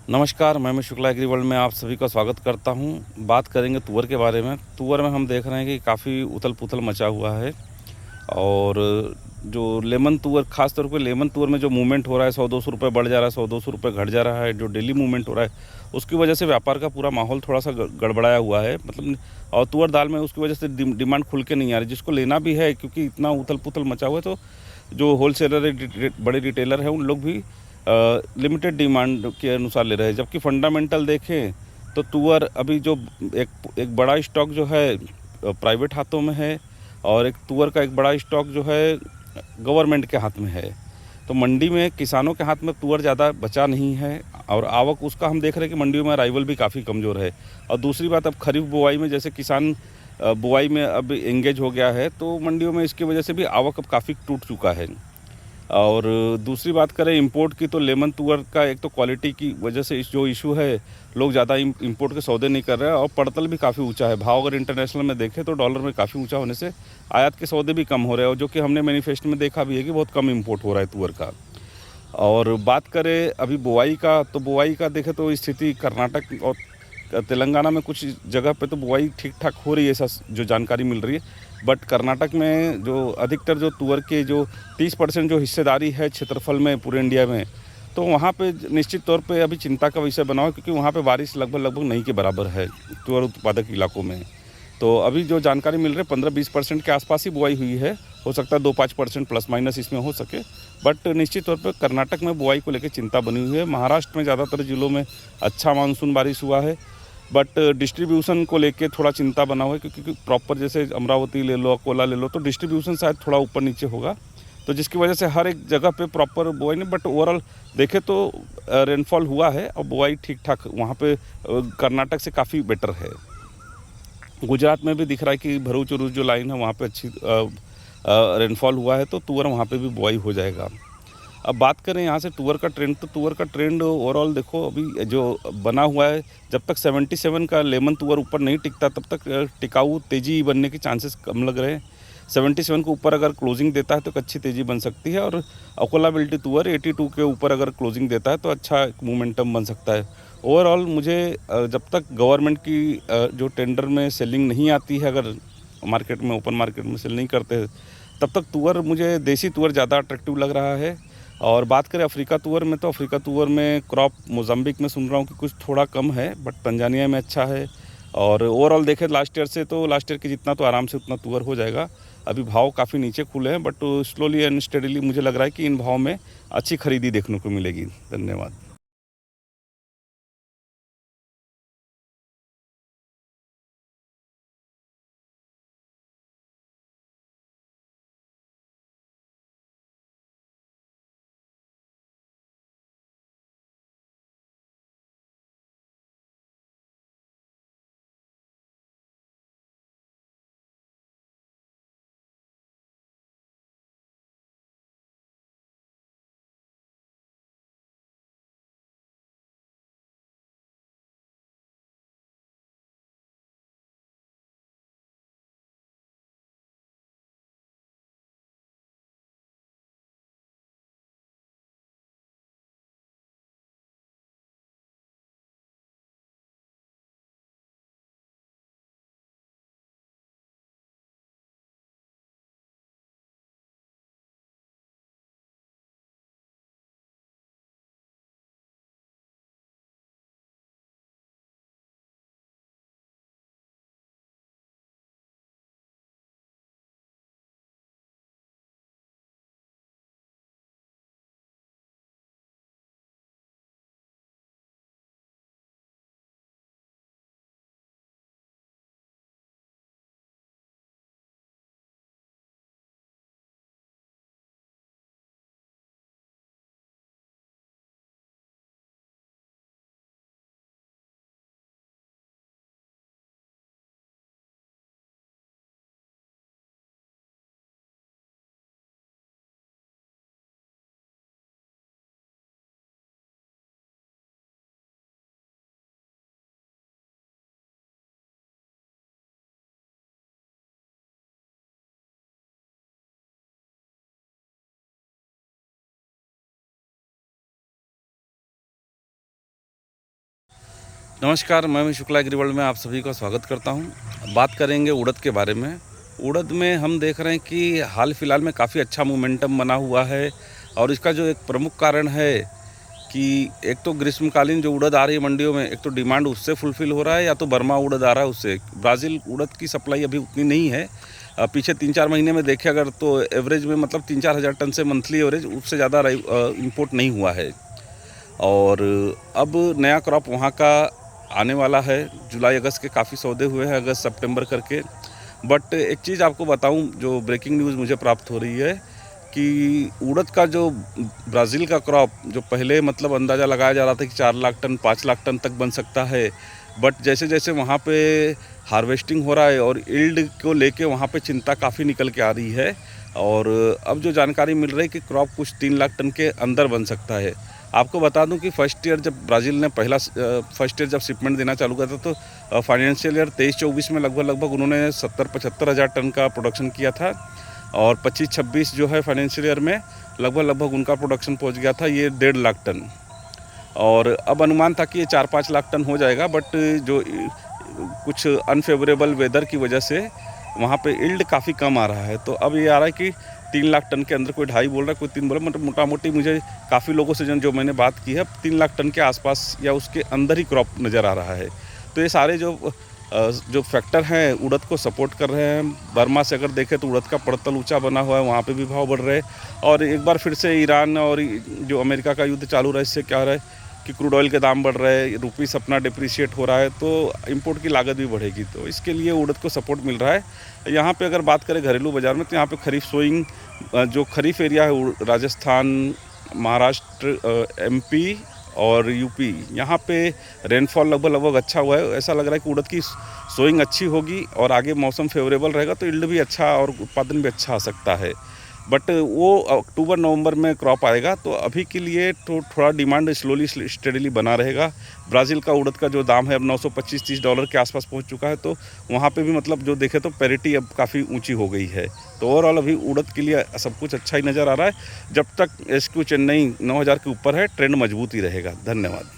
नमस्कार, मैं Shukla agree world में आप सभी का स्वागत करता हूं। बात करेंगे तुअर के बारे में। तुअर में हम देख रहे हैं कि काफ़ी उथल-पुथल मचा हुआ है और जो लेमन तुअर, ख़ास तौर पे लेमन तुअर में जो मूवमेंट हो रहा है, 100-200 रुपए बढ़ जा रहा है, 100-200 रुपए घट जा रहा है, जो डेली मूवमेंट हो रहा है, उसकी वजह से व्यापार का पूरा माहौल थोड़ा-सा गड़बड़ाया हुआ है। मतलब और तुअर दाल में उसकी वजह से डिमांड खुल के नहीं आ रही, जिसको लेना भी है क्योंकि इतना उथल-पुथल मचा हुआ है, तो जो होलसेलर है, बड़े रिटेलर हैं, उन लोग भी लिमिटेड डिमांड के अनुसार ले रहे हैं। जबकि फंडामेंटल देखें तो तुअर अभी जो एक एक बड़ा स्टॉक जो है प्राइवेट हाथों में है, और एक तुअर का एक बड़ा स्टॉक जो है गवर्नमेंट के हाथ में है। तो मंडी में किसानों के हाथ में तुअर ज़्यादा बचा नहीं है, और आवक उसका हम देख रहे हैं कि मंडियों में अराइवल भी काफ़ी कमज़ोर है। और दूसरी बात, अब खरीफ बुआई में जैसे किसान बुआई में अब एंगेज हो गया है, तो मंडियों में इसकी वजह से भी आवक अब काफ़ी टूट चुका है। और दूसरी बात करें इंपोर्ट की, तो लेमन तुअर का एक तो क्वालिटी की वजह से इस जो इशू है, लोग ज़्यादा इंपोर्ट के सौदे नहीं कर रहे हैं, और पड़तल भी काफ़ी ऊंचा है। भाव अगर इंटरनेशनल में देखें तो डॉलर में काफ़ी ऊंचा होने से आयात के सौदे भी कम हो रहे हैं, और जो कि हमने मैनिफेस्टो में देखा भी है कि बहुत कम इंपोर्ट हो रहा है तुअर का। और बात करें अभी बुआई का, तो बुआई का देखें तो स्थिति कर्नाटक और तेलंगाना में कुछ जगह पे तो बुआई ठीक ठाक हो रही है, ऐसा जो जानकारी मिल रही है। बट कर्नाटक में जो अधिकतर जो तुअर के जो 30% जो हिस्सेदारी है क्षेत्रफल में पूरे इंडिया में, तो वहाँ पे निश्चित तौर पे अभी चिंता का विषय बना हुआ है, क्योंकि वहाँ पे बारिश लगभग लगभग नहीं के बराबर है तुअर उत्पादक इलाकों में। तो अभी जो जानकारी मिल रही है 15-20% के आसपास ही बुआई हुई है। हो सकता है 2-5% प्लस माइनस इसमें हो सके, बट निश्चित तौर पर कर्नाटक में बुआई को लेकर चिंता बनी हुई है। महाराष्ट्र में ज़्यादातर जिलों में अच्छा मानसून बारिश हुआ है, बट डिस्ट्रीब्यूशन को लेके थोड़ा चिंता बना हुआ है, क्योंकि प्रॉपर जैसे अमरावती ले लो, अकोला ले लो, तो डिस्ट्रीब्यूशन शायद थोड़ा ऊपर नीचे होगा, तो जिसकी वजह से हर एक जगह पे प्रॉपर बुआई नहीं, बट ओवरऑल देखें तो रेनफॉल हुआ है और बुआई ठीक ठाक वहाँ पे कर्नाटक से काफ़ी बेटर है। गुजरात में भी दिख रहा है कि भरूच उरूच जो लाइन है वहाँ पे अच्छी रेनफॉल हुआ है, तो तुअर वहाँ पे भी बुआई हो जाएगा। अब बात करें यहाँ से तुअर का ट्रेंड, तो तुअर का ट्रेंड ओवरऑल देखो अभी जो बना हुआ है, जब तक 77 का लेमन तुअर ऊपर नहीं टिकता तब तक टिकाऊ तेज़ी बनने के चांसेस कम लग रहे हैं। 77 के ऊपर अगर क्लोजिंग देता है तो एक अच्छी तेज़ी बन सकती है, और अकोला बिल्टी तुअर 82 के ऊपर अगर क्लोजिंग देता है तो अच्छा एक मोमेंटम बन सकता है। ओवरऑल मुझे जब तक गवर्नमेंट की जो टेंडर में सेलिंग नहीं आती है, अगर मार्केट में ओपन मार्केट में सेल नहीं करते, तब तक तुअर मुझे देसी तुअर ज़्यादा अट्रैक्टिव लग रहा है। और बात करें अफ्रीका तुअर में, तो अफ्रीका तुअर में क्रॉप मोज़ाम्बिक में सुन रहा हूँ कि कुछ थोड़ा कम है, बट तंजानिया में अच्छा है। और ओवरऑल देखें लास्ट ईयर से, तो लास्ट ईयर की जितना तो आराम से उतना तुअर हो जाएगा। अभी भाव काफ़ी नीचे खुले हैं, बट स्लोली एंड स्टेडीली मुझे लग रहा है कि इन भाव में अच्छी खरीदी देखने को मिलेगी। धन्यवाद। नमस्कार, मैं शुक्ला एग्रीवर्ल्ड में आप सभी का स्वागत करता हूं। बात करेंगे उड़द के बारे में। उड़द में हम देख रहे हैं कि हाल फिलहाल में काफ़ी अच्छा मोमेंटम बना हुआ है और इसका जो एक प्रमुख कारण है कि एक तो ग्रीष्मकालीन जो उड़द आ रही है मंडियों में, एक तो डिमांड उससे फुलफ़िल हो रहा है या तो बर्मा उड़द आ रहा है उससे। ब्राज़ील उड़द की सप्लाई अभी उतनी नहीं है। पीछे 3-4 महीने में देखें अगर तो एवरेज में मतलब 3-4 हज़ार टन से मंथली एवरेज उससे ज़्यादा इम्पोर्ट नहीं हुआ है। और अब नया क्रॉप वहाँ का आने वाला है। जुलाई अगस्त के काफ़ी सौदे हुए हैं, अगस्त सितंबर करके। बट एक चीज़ आपको बताऊं, जो ब्रेकिंग न्यूज़ मुझे प्राप्त हो रही है कि उड़द का जो ब्राज़ील का क्रॉप जो पहले मतलब अंदाज़ा लगाया जा रहा था कि 4 लाख टन 5 लाख टन तक बन सकता है, बट जैसे जैसे वहाँ पे हार्वेस्टिंग हो रहा है और यील्ड को लेके वहाँ पे चिंता काफ़ी निकल के आ रही है। और अब जो जानकारी मिल रही है कि क्रॉप कुछ 3 लाख टन के अंदर बन सकता है। आपको बता दूं कि फर्स्ट ईयर जब ब्राज़ील ने फर्स्ट ईयर जब शिपमेंट देना चालू किया था तो फाइनेंशियल ईयर 23-24 में लगभग उन्होंने 70-75 हज़ार टन का प्रोडक्शन किया था और 25-26 जो है फाइनेंशियल ईयर में लगभग उनका प्रोडक्शन पहुंच गया था ये 1.5 लाख टन। और अब अनुमान था कि ये 4-5 लाख टन हो जाएगा, बट जो कुछ अनफेवरेबल वेदर की वजह से वहाँ पे यील्ड काफ़ी कम आ रहा है। तो अब ये आ रहा है कि 3 लाख टन के अंदर, कोई 2.5 बोल रहा है, कोई 3 बोल रहा है, मतलब मोटा मोटी मुझे काफ़ी लोगों से जो मैंने बात की है 3 लाख टन के आसपास या उसके अंदर ही क्रॉप नज़र आ रहा है। तो ये सारे जो फैक्टर हैं उड़द को सपोर्ट कर रहे हैं। बर्मा से अगर देखें तो उड़द का पड़तल ऊंचा बना हुआ है, वहाँ पे भी भाव बढ़ रहे हैं। और एक बार फिर से ईरान और जो अमेरिका का युद्ध चालू रहा है, इससे क्या हो रहा है कि क्रूड ऑयल के दाम बढ़ रहे हैं, रुपीस अपना डिप्रिशिएट हो रहा है, तो इंपोर्ट की लागत भी बढ़ेगी। तो इसके लिए उड़द को सपोर्ट मिल रहा है। यहाँ पे अगर बात करें घरेलू बाज़ार में, तो यहाँ पे खरीफ सोइंग जो खरीफ एरिया है राजस्थान, महाराष्ट्र, एमपी और यूपी, यहाँ पे रेनफॉल लगभग अच्छा हुआ है। ऐसा लग रहा है कि उड़द की सोइंग अच्छी होगी और आगे मौसम फेवरेबल रहेगा तो यील्ड भी अच्छा और उत्पादन भी अच्छा आ सकता है। बट वो अक्टूबर नवंबर में क्रॉप आएगा, तो अभी के लिए तो थोड़ा डिमांड स्लोली स्टेडीली बना रहेगा। ब्राज़ील का उड़द का जो दाम है अब $925-30 के आसपास पहुंच चुका है, तो वहाँ पे भी मतलब जो देखे तो पैरिटी अब काफ़ी ऊंची हो गई है। तो ओवरऑल अभी उड़द के लिए सब कुछ अच्छा ही नज़र आ रहा है। जब तक SQ चेन्नई 9000 के ऊपर है, ट्रेंड मजबूत ही रहेगा। धन्यवाद।